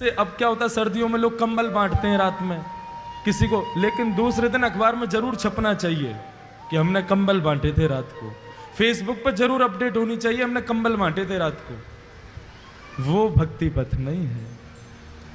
से अब क्या होता है, सर्दियों में लोग कंबल बांटते हैं रात में किसी को, लेकिन दूसरे दिन अखबार में जरूर छपना चाहिए कि हमने कंबल बांटे थे रात को। फेसबुक पर जरूर अपडेट होनी चाहिए हमने कंबल बांटे थे रात को। वो भक्ति पथ नहीं है।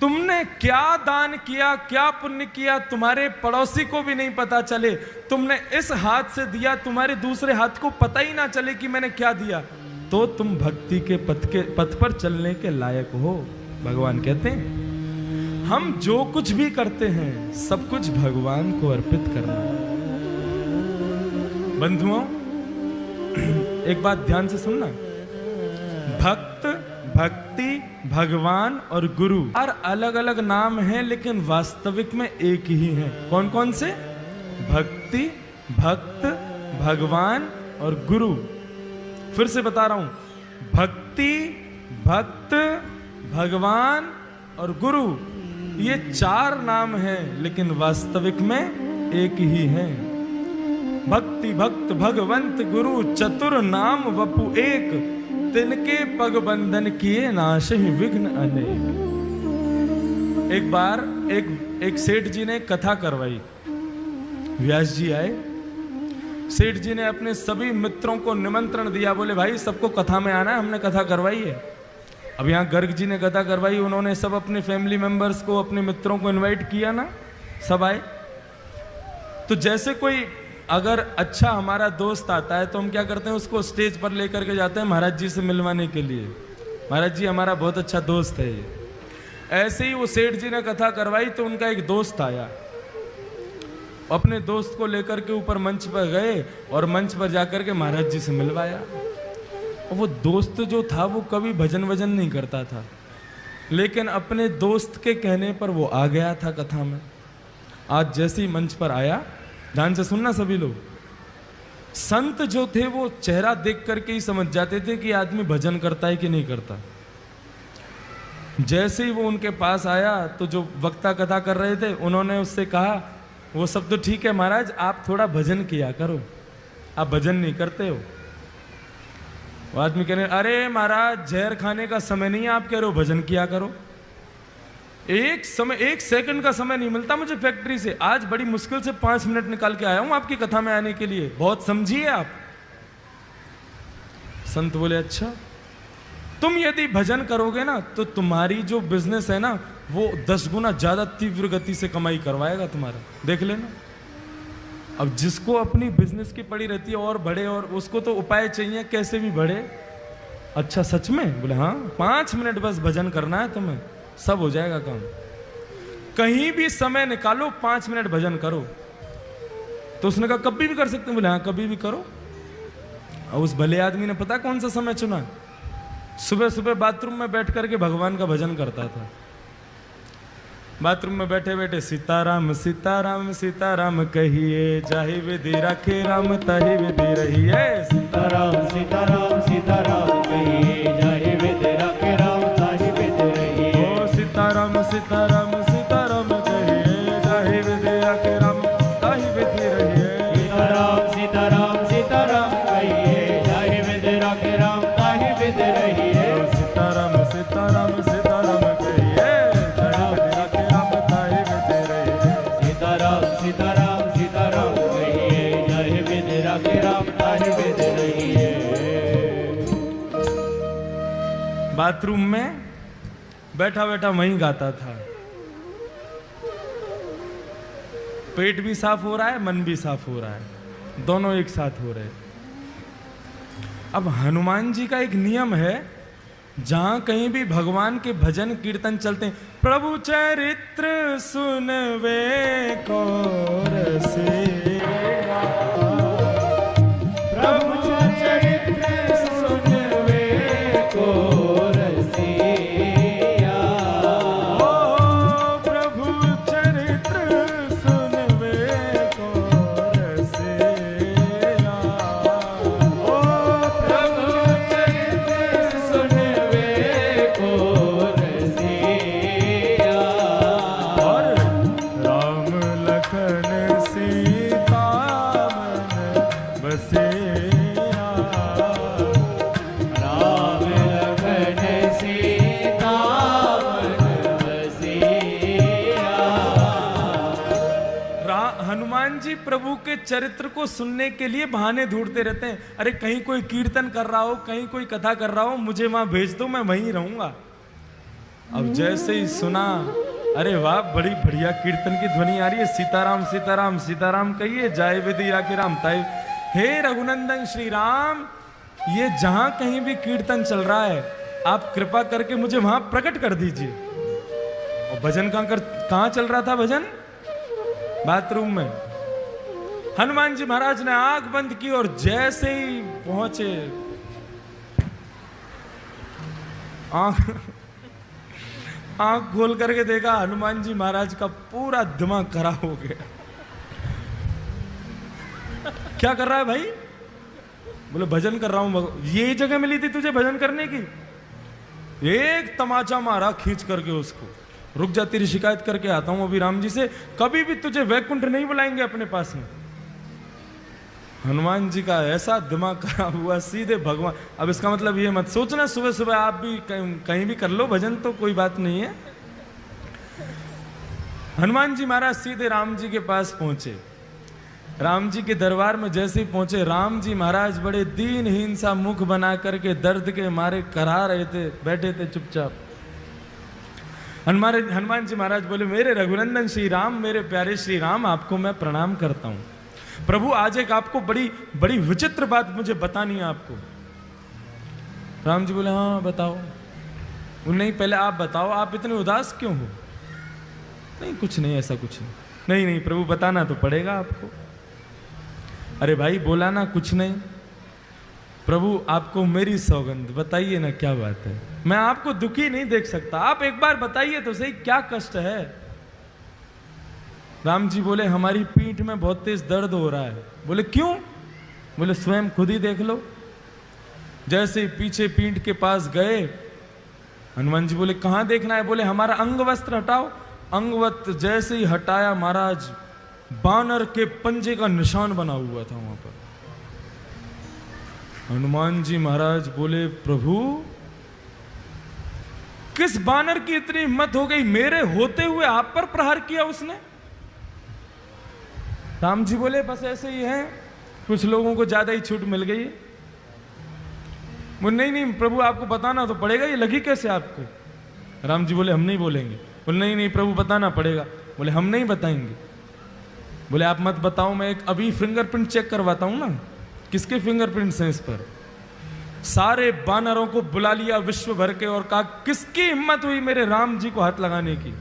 तुमने क्या दान किया, क्या पुण्य किया, तुम्हारे पड़ोसी को भी नहीं पता चले। तुमने इस हाथ से दिया, तुम्हारे दूसरे हाथ को पता ही ना चले कि मैंने क्या दिया, तो तुम भक्ति के पथ पर चलने के लायक हो। भगवान कहते हैं हम जो कुछ भी करते हैं सब कुछ भगवान को अर्पित करना है। बंधुओं, एक बात ध्यान से सुनना, भक्त, भक्ति, भगवान और गुरु हर अलग अलग नाम हैं, लेकिन वास्तविक में एक ही है। कौन कौन से? भक्ति, भक्त, भगवान और गुरु। फिर से बता रहा हूं, भक्ति, भक्त, भगवान और गुरु, ये चार नाम हैं, लेकिन वास्तविक में एक ही है। भक्ति, भक्त, भगवंत, गुरु, चतुर नाम वपु एक, तिनके पग बंधन किए नाशहि विघ्न अनेक। एक बार एक सेठ जी ने कथा करवाई। व्यास जी आए, सेठ जी ने अपने सभी मित्रों को निमंत्रण दिया, बोले भाई सबको कथा में आना है, हमने कथा करवाई है। अब यहाँ गर्ग जी ने कथा करवाई, उन्होंने सब अपने फैमिली मेंबर्स को, अपने मित्रों को इनवाइट किया ना, सब आए। तो जैसे कोई अगर अच्छा हमारा दोस्त आता है तो हम क्या करते हैं, उसको स्टेज पर लेकर के जाते हैं महाराज जी से मिलवाने के लिए। महाराज जी हमारा बहुत अच्छा दोस्त है ये। ऐसे ही वो सेठ जी ने कथा करवाई तो उनका एक दोस्त आया, अपने दोस्त को लेकर के ऊपर मंच पर गए और मंच पर जाकर के महाराज जी से मिलवाया। और वो दोस्त जो था वो कभी भजन वजन नहीं करता था, लेकिन अपने दोस्त के कहने पर वो आ गया था कथा में। आज जैसे ही मंच पर आया, ध्यान से सुनना सभी लोग, संत जो थे वो चेहरा देख करके ही समझ जाते थे कि आदमी भजन करता है कि नहीं करता। जैसे ही वो उनके पास आया तो जो वक्ता कथा कर रहे थे उन्होंने उससे कहा, वो सब तो ठीक है महाराज, आप थोड़ा भजन किया करो, आप भजन नहीं करते हो। वो आदमी कहने, अरे महाराज जहर खाने का समय नहीं है, आप कह रहे हो भजन किया करो। एक सेकंड का समय नहीं मिलता मुझे फैक्ट्री से, आज बड़ी मुश्किल से 5 मिनट निकाल के आया हूं आपकी कथा में आने के लिए, बहुत समझिए आप। संत बोले, अच्छा तुम यदि भजन करोगे ना तो तुम्हारी जो बिजनेस है ना वो 10 गुना ज्यादा तीव्र गति से कमाई करवाएगा तुम्हारा, देख लेना। अब जिसको अपनी बिजनेस की पड़ी रहती है और बढ़े, और उसको तो उपाय चाहिए कैसे भी बढ़े। अच्छा सच में? बोले हाँ, 5 मिनट बस भजन करना है तुम्हें, सब हो जाएगा काम। कहीं भी समय निकालो, 5 मिनट भजन करो। तो उसने कहा कभी भी कर सकते हैं? बोले हाँ कभी भी करो। और उस भले आदमी ने पता कौन सा समय चुना? सुबह सुबह बाथरूम में बैठ करके भगवान का भजन करता था। बाथरूम में बैठे बैठे सीताराम सीताराम सीताराम कहिए, जाहि विधि राखे राम ताहि विधि रहिए। सीताराम सीताराम सीताराम कहिए, जाहि विधि राखे राम ताहि विधि रहिए। ओ सीताराम सीताराम सीताराम कहिए, जाहि विधि राखे राम ताहि विधि रहिए। सीताराम सीताराम सीताराम कहिए, जाहि विधि राखे राम ताहि विधि रहिए। सीताराम सीताराम सीताराम कहिए, जाहि विधि राखे राम ताहि विधि रहिए। सीताराम सीताराम सीताराम कहिए, जाहि विधि राखे राम ताहि विधि रहिए। बाथरूम में बैठा बैठा वहीं गाता था। पेट भी साफ हो रहा है, मन भी साफ हो रहा है, दोनों एक साथ हो रहे। अब हनुमान जी का एक नियम है, जहां कहीं भी भगवान के भजन कीर्तन चलते हैं, प्रभु चरित्र सुनवे को रसिया, प्रभु चरित्र सुनवे को रसिया। ओ प्रभु चरित्र सुनवे को रसिया। ओ प्रभु चरित्र सुनवे को रसिया। और राम लखन सीता जी प्रभु के चरित्र को सुनने के लिए बहाने ढूंढते रहते हैं। अरे कहीं कोई कीर्तन कर रहा हो, कहीं कोई कथा कर रहा हो, मुझे वहां भेज दो, मैं वहीं रहूंगा। अब जैसे ही सुना, अरे वाह, बड़ी बढ़िया कीर्तन की ध्वनि आ रही है, सीताराम सीताराम सीताराम कहिए, जय विधि राखी राम ताई। हे रघुनंदन श्री राम, ये जहां कहीं भी कीर्तन चल रहा है, आप कृपा करके मुझे वहां प्रकट कर दीजिए। और भजन कहां चल रहा था? भजन बाथरूम में। हनुमान जी महाराज ने आंख बंद की और जैसे ही पहुंचे, आंख खोल करके देखा, हनुमान जी महाराज का पूरा दिमाग खराब हो गया। क्या कर रहा है भाई? बोले भजन कर रहा हूं। ये जगह मिली थी तुझे भजन करने की? एक तमाचा मारा खींच करके उसको, रुक जा तेरी शिकायत करके आता हूं अभी राम जी से, कभी भी तुझे वैकुंठ नहीं बुलाएंगे अपने पास में। हनुमान जी का ऐसा दिमाग खराब हुआ, सीधे भगवान। अब इसका मतलब ये मत सोचना सुबह सुबह आप भी कहीं भी कर लो भजन, तो कोई बात नहीं है। हनुमान जी महाराज सीधे राम जी के पास पहुंचे। राम जी के दरबार में जैसे ही पहुंचे, राम जी महाराज बड़े दीनहीन सा मुख बना करके दर्द के मारे करा रहे थे, बैठे थे चुपचाप। हनुमान जी महाराज बोले, मेरे रघुनंदन श्री राम, मेरे प्यारे श्री राम, आपको मैं प्रणाम करता हूं। प्रभु आज एक आपको बड़ी बड़ी विचित्र बात मुझे बतानी है आपको। राम जी बोले, हाँ बताओ। नहीं पहले आप बताओ, आप इतने उदास क्यों हो? नहीं कुछ नहीं, ऐसा कुछ नहीं। नहीं नहीं प्रभु बताना तो पड़ेगा आपको। अरे भाई बोला ना कुछ नहीं। प्रभु आपको मेरी सौगंध, बताइए ना क्या बात है। मैं आपको दुखी नहीं देख सकता, आप एक बार बताइए तो सही क्या कष्ट है। राम जी बोले, हमारी पीठ में बहुत तेज दर्द हो रहा है। बोले क्यों? बोले स्वयं खुद ही देख लो। जैसे पीछे पीठ के पास गए, हनुमान जी बोले कहां देखना है? बोले हमारा अंग वस्त्र हटाओ। अंगवस्त्र जैसे ही हटाया महाराज, बानर के पंजे का निशान बना हुआ था वहां पर। हनुमान जी महाराज बोले, प्रभु किस बानर की इतनी हिम्मत हो गई, मेरे होते हुए आप पर प्रहार किया उसने? राम जी बोले, बस ऐसे ही है, कुछ लोगों को ज्यादा ही छूट मिल गई। बोले नहीं नहीं प्रभु आपको बताना तो पड़ेगा, ये लगी कैसे आपको? राम जी बोले, हम नहीं बोलेंगे। बोले नहीं नहीं प्रभु बताना पड़ेगा। बोले हम नहीं बताएंगे। बोले आप मत बताओ, मैं एक अभी फिंगरप्रिंट चेक करवाता हूं ना। किसके फिंगरप्रिंट्स हैं इस पर? सारे बानरों को बुला लिया विश्व भर के और कहा, किसकी हिम्मत हुई मेरे राम जी को हाथ लगाने की?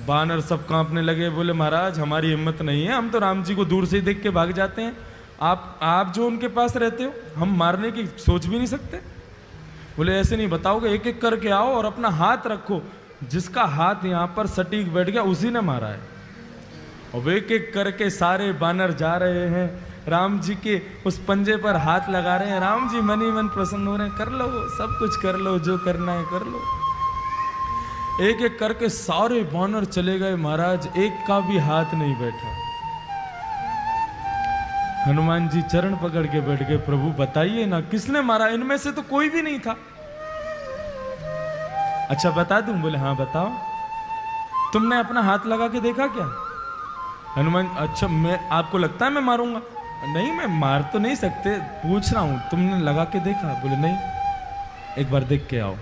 बानर सब कांपने लगे। बोले महाराज हमारी हिम्मत नहीं है, हम तो राम जी को दूर से ही देख के भाग जाते हैं। आप जो उनके पास रहते हो, हम मारने की सोच भी नहीं सकते। बोले ऐसे नहीं बताओगे, एक एक करके आओ और अपना हाथ रखो। जिसका हाथ यहां पर सटीक बैठ गया उसी ने मारा है। और एक एक करके सारे बानर जा रहे हैं, राम जी के उस पंजे पर हाथ लगा रहे हैं। राम जी मन ही मन प्रसन्न हो रहे हैं, कर लो सब कुछ कर लो, जो करना है कर लो। एक एक करके सारे बानर चले गए महाराज, एक का भी हाथ नहीं बैठा। हनुमान जी चरण पकड़ के बैठ गए, प्रभु बताइए ना किसने मारा? इनमें से तो कोई भी नहीं था। अच्छा बता दूं? बोले हाँ बताओ। तुमने अपना हाथ लगा के देखा क्या? हनुमान, अच्छा मैं आपको लगता है मैं मारूंगा? नहीं मैं मार तो नहीं सकते, पूछ रहा हूं तुमने लगा के देखा? बोले नहीं, एक बार देख के आओ।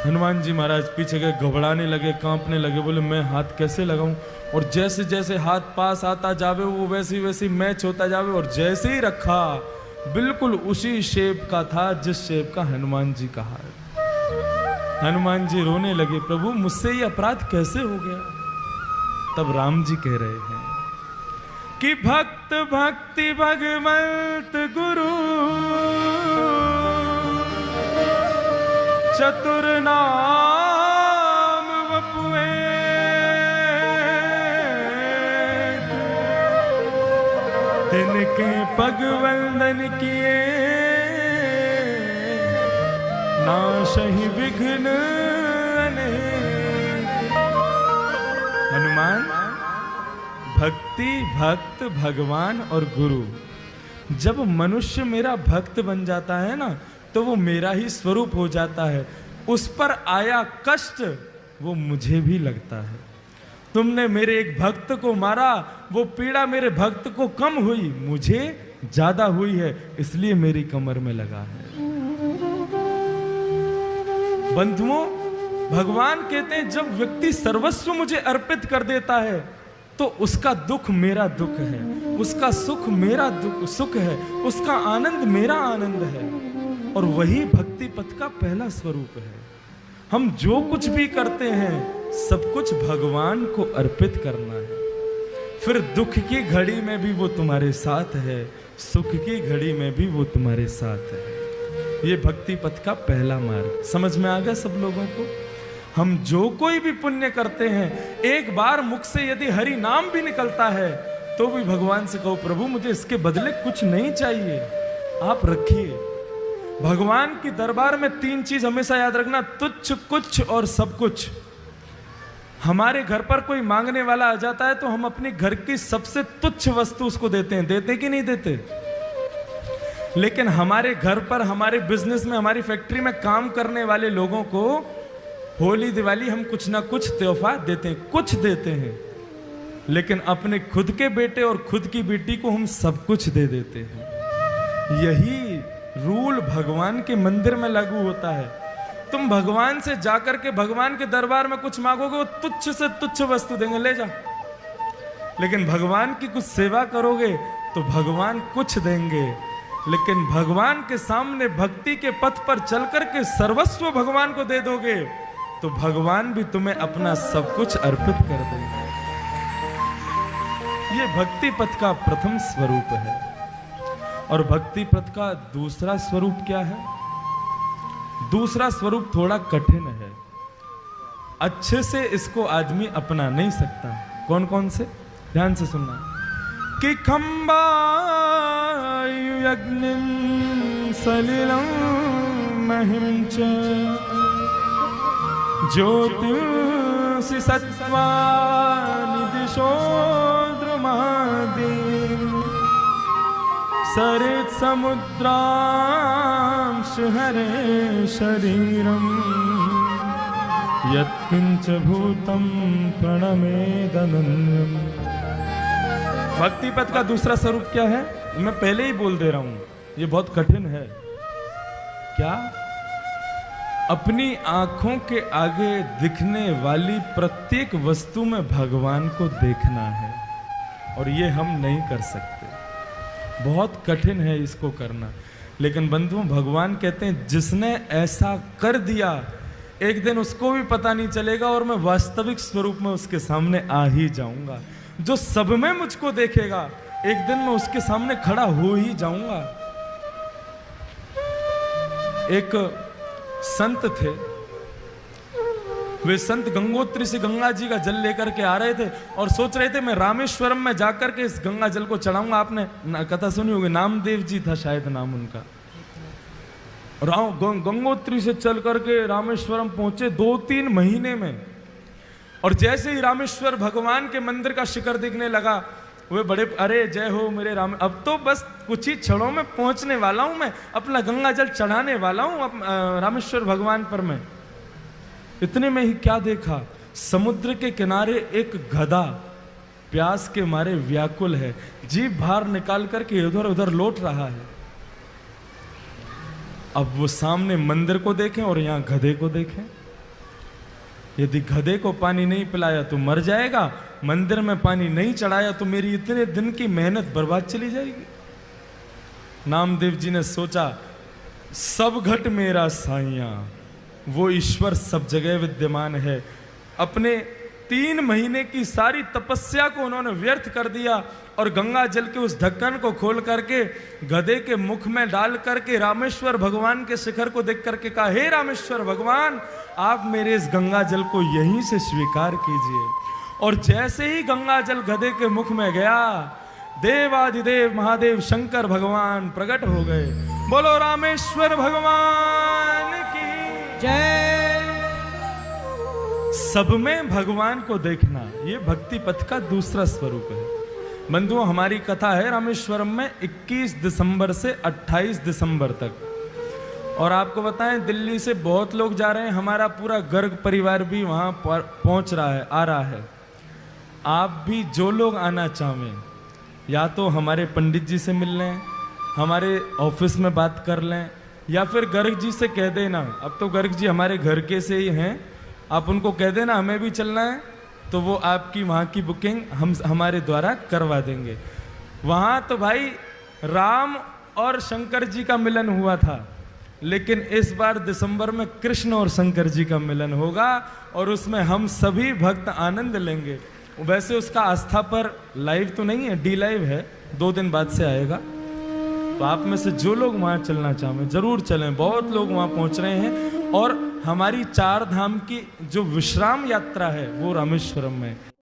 हनुमान जी महाराज पीछे गए, घबराने लगे, कांपने लगे। बोले मैं हाथ कैसे लगाऊं? और जैसे जैसे हाथ पास आता जावे वो वैसे वैसे मैच होता जावे। और जैसे ही रखा बिल्कुल उसी शेप का था जिस शेप का हनुमान जी का हाथ। हनुमान जी रोने लगे, प्रभु मुझसे ये अपराध कैसे हो गया? तब राम जी कह रहे हैं कि भक्त भक्ति भगवंत गुरु, चतुर नाम वपुए, तिनके पग वंदन किए, नाशहि विघ्न अनेक। हनुमान, भक्ति, भक्त, भगवान और गुरु, जब मनुष्य मेरा भक्त बन जाता है ना, तो वो मेरा ही स्वरूप हो जाता है। उस पर आया कष्ट वो मुझे भी लगता है। तुमने मेरे एक भक्त को मारा, वो पीड़ा मेरे भक्त को कम हुई, मुझे ज्यादा हुई है, इसलिए मेरी कमर में लगा है। बंधुओं, भगवान कहते हैं जब व्यक्ति सर्वस्व मुझे अर्पित कर देता है तो उसका दुख मेरा दुख है, उसका सुख मेरा सुख है, उसका आनंद मेरा आनंद है। और वही भक्ति पथ का पहला स्वरूप है। हम जो कुछ भी करते हैं सब कुछ भगवान को अर्पित करना है। फिर दुख की घड़ी में भी वो तुम्हारे साथ है, सुख की घड़ी में भी वो तुम्हारे साथ है। ये भक्ति पथ का पहला मार्ग समझ में आ गया सब लोगों को। हम जो कोई भी पुण्य करते हैं, एक बार मुख से यदि हरि नाम भी निकलता है तो भी भगवान से कहो प्रभु मुझे इसके बदले कुछ नहीं चाहिए, आप रखिए। भगवान की दरबार में तीन चीज हमेशा याद रखना, तुच्छ, कुछ और सब कुछ। हमारे घर पर कोई मांगने वाला आ जाता है तो हम अपने घर की सबसे तुच्छ वस्तु उसको देते हैं, देते कि नहीं देते? लेकिन हमारे घर पर, हमारे बिजनेस में, हमारी फैक्ट्री में काम करने वाले लोगों को होली दिवाली हम कुछ ना कुछ तोहफा देते हैं, कुछ देते हैं। लेकिन अपने खुद के बेटे और खुद की बेटी को हम सब कुछ दे देते हैं। यही रूल भगवान के मंदिर में लागू होता है। तुम भगवान से जाकर के भगवान के दरबार में कुछ मांगोगे, वो तुच्छ से तुच्छ वस्तु देंगे, ले जा। लेकिन भगवान की कुछ सेवा करोगे तो भगवान कुछ देंगे। लेकिन भगवान के सामने भक्ति के पथ पर चल करके सर्वस्व भगवान को दे दोगे तो भगवान भी तुम्हें अपना सब कुछ अर्पित कर देंगे। ये भक्ति पथ का प्रथम स्वरूप है। और भक्ति पथ का दूसरा स्वरूप क्या है? दूसरा स्वरूप थोड़ा कठिन है, अच्छे से इसको आदमी अपना नहीं सकता। कौन कौन से? ध्यान से सुनना। कि खंबायु यज्ञं सलिलं महिं च ज्योतिषि सत्त्वानि दिशो द्रुमादीन् सरित् समुद्रांश हरे शरीरम यत्किंच भूतम प्रणमेदनन्यम। भक्ति पथ का दूसरा स्वरूप क्या है? मैं पहले ही बोल दे रहा हूं, ये बहुत कठिन है। क्या? अपनी आंखों के आगे दिखने वाली प्रत्येक वस्तु में भगवान को देखना है, और ये हम नहीं कर सकते। बहुत कठिन है इसको करना। लेकिन बंधुओं, भगवान कहते हैं जिसने ऐसा कर दिया एक दिन उसको भी पता नहीं चलेगा और मैं वास्तविक स्वरूप में उसके सामने आ ही जाऊंगा। जो सब में मुझको देखेगा एक दिन मैं उसके सामने खड़ा हो ही जाऊंगा। एक संत थे, वे संत गंगोत्री से गंगा जी का जल लेकर के आ रहे थे और सोच रहे थे मैं रामेश्वरम में जाकर के इस गंगा जल को चढ़ाऊंगा। आपने कथा सुनी होगी, नामदेव जी था शायद नाम उनका। गंगोत्री से चल करके रामेश्वरम पहुंचे 2-3 महीने में। और जैसे ही रामेश्वर भगवान के मंदिर का शिखर दिखने लगा, वे बड़े, अरे जय हो मेरे राम, अब तो बस कुछ ही क्षणों में पहुंचने वाला हूं, मैं अपना गंगा जल चढ़ाने वाला हूं रामेश्वर भगवान पर। मैं इतने में ही क्या देखा, समुद्र के किनारे एक गधा प्यास के मारे व्याकुल है, जीभ बाहर निकाल करके इधर उधर लौट रहा है। अब वो सामने मंदिर को देखें और यहां गधे को देखें। यदि गधे को पानी नहीं पिलाया तो मर जाएगा, मंदिर में पानी नहीं चढ़ाया तो मेरी इतने दिन की मेहनत बर्बाद चली जाएगी। नामदेव जी ने सोचा, सब घट मेरा साइया, वो ईश्वर सब जगह विद्यमान है। अपने 3 महीने की सारी तपस्या को उन्होंने व्यर्थ कर दिया और गंगा जल के उस ढक्कन को खोल करके गधे के मुख में डाल करके रामेश्वर भगवान के शिखर को देख करके कहा, हे रामेश्वर भगवान, आप मेरे इस गंगा जल को यहीं से स्वीकार कीजिए। और जैसे ही गंगा जल गधे के मुख में गया, देवाधिदेव महादेव शंकर भगवान प्रकट हो गए। बोलो रामेश्वर भगवान की जय। सब में भगवान को देखना, ये भक्ति पथ का दूसरा स्वरूप है। बंधुओं, हमारी कथा है रामेश्वरम में 21 दिसंबर से 28 दिसंबर तक। और आपको बताएं, दिल्ली से बहुत लोग जा रहे हैं, हमारा पूरा गर्ग परिवार भी वहां पहुंच रहा है, आ रहा है। आप भी जो लोग आना चाहें, या तो हमारे पंडित जी से मिल लें, हमारे ऑफिस में बात कर लें, या फिर गर्ग जी से कह देना। अब तो गर्ग जी हमारे घर के से ही हैं, आप उनको कह देना हमें भी चलना है, तो वो आपकी वहाँ की बुकिंग हमारे द्वारा करवा देंगे। वहाँ तो भाई राम और शंकर जी का मिलन हुआ था, लेकिन इस बार दिसंबर में कृष्ण और शंकर जी का मिलन होगा और उसमें हम सभी भक्त आनंद लेंगे। वैसे उसका आस्था पर लाइव तो नहीं है, डी लाइव है, 2 दिन बाद से आएगा। तो आप में से जो लोग वहाँ चलना चाहें जरूर चलें, बहुत लोग वहाँ पहुँच रहे हैं। और हमारी 4 धाम की जो विश्राम यात्रा है वो रामेश्वरम में,